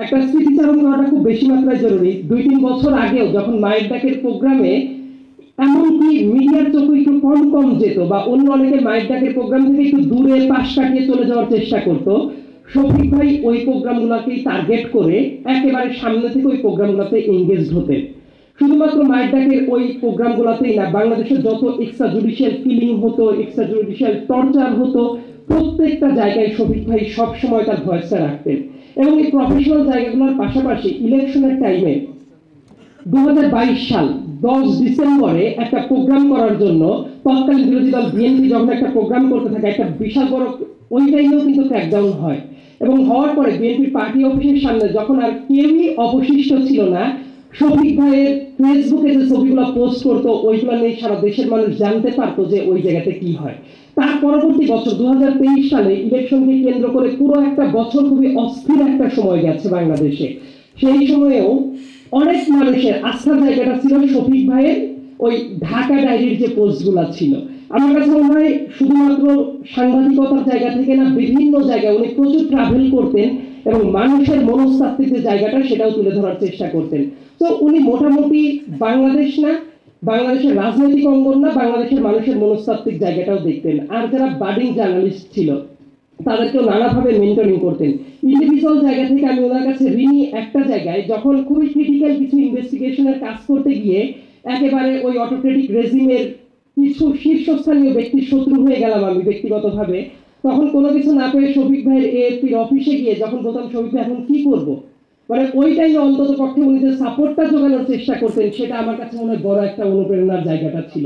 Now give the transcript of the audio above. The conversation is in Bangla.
একটা স্মৃতিচারণ করাটা খুব বেশি মাত্রায় জরুরি। 2-3 বছর আগেও যখন মায়ের ডাকের প্রোগ্রামে এমনকি মিডিয়ার চোখে একটু কম যেত বা অন্য অনেকে মায়ের ডাকের প্রোগ্রাম থেকে একটু দূরে পাশ কাটিয়ে চলে যাওয়ার চেষ্টা করতো, শফিক ভাই ওই প্রোগ্রামগুলোকেই টার্গেট করে একেবারে সামনে থেকে ওই প্রোগ্রামগুলোতে এঙ্গেজড হতেন। শুধুমাত্র মায়ের ডাকের ওই প্রোগ্রামগুলোতেই না, বাংলাদেশের যত এক্সট্রা জুডিশিয়াল কিলিং হতো, এক্সট্রা জুডিশিয়াল টর্চার হতো, প্রত্যেকটা জায়গায় শফিক ভাই সবসময় তার ভয়েসটা রাখতেন। এবং এই প্রফেশনাল জায়গাগুলোর পাশাপাশি ইলেকশনের টাইমে 2022 সাল 10 ডিসেম্বরে একটা প্রোগ্রাম করার জন্য তৎকালীন বিরোধী দল বিএনপি যখন একটা প্রোগ্রাম করতে থাকে, একটা বিশাল বড় ওই টাইমেও কিন্তু ক্র্যাকডাউন হয়। এবং হওয়ার পরে বিএনপির পার্টি অফিসের সামনে যখন আর কেউই অবশিষ্ট ছিল না, শফিক ভাইয়ের ফেসবুকে যে ছবিগুলো পোস্ট করতো ওইগুলো নিয়ে সারা দেশের মানুষ জানতে পারতো যে ওই জায়গাতে কি হয়। তার পরবর্তী বছর 2023 সালে ইলেকশনকে কেন্দ্র করে পুরো একটা বছর খুবই অস্থির একটা সময় গেছে বাংলাদেশে। সেই সময়েও অনেক মানুষের আস্থার জায়গাটা ছিল শফিক ভাইয়ের ওই ঢাকা ডায়েরির যে পোস্টগুলো ছিল। আমার কাছে মনে হয় শুধুমাত্র সাংবাদিকতার জায়গা থেকে না, বিভিন্ন জায়গায় উনি প্রচুর ট্রাভেল করতেন এবং মানুষের মনস্তাত্ত্বিক যে জায়গাটা সেটাও তুলে ধরার চেষ্টা করতেন। তো উনি মোটামুটি বাংলাদেশ না, বাংলাদেশের রাজনৈতিক অঙ্গন না, বাংলাদেশের মানুষের মনস্তাত্ত্বিক জায়গাটাও দেখতেন। আর যারা বাডিং জার্নালিস্ট ছিল তাদেরকেও নানাভাবে মেন্টরিং করতেন। ইন্ডিভিজুয়াল জায়গা থেকে আমি ওনার কাছে ঋণী একটা জায়গায়, যখন খুবই ক্রিটিক্যাল কিছু ইনভেস্টিগেশনের কাজ করতে গিয়ে একেবারে ওই অটোক্রেটিক রেজিমের কিছু শীর্ষস্থানীয় ব্যক্তির শত্রু হয়ে গেলাম আমি ব্যক্তিগতভাবে, তখন কোনো কিছু না পেয়ে শফিক ভাইয়ের এএপির অফিসে গিয়ে যখন বলতাম শফিক ভাই এখন কি করব, মানে ওই টাইমে অন্তত পক্ষে উনি যে সাপোর্টটা জোগানোর চেষ্টা করতেন সেটা আমার কাছে মনে হয় বড় একটা অনুপ্রেরণার জায়গাটা ছিল।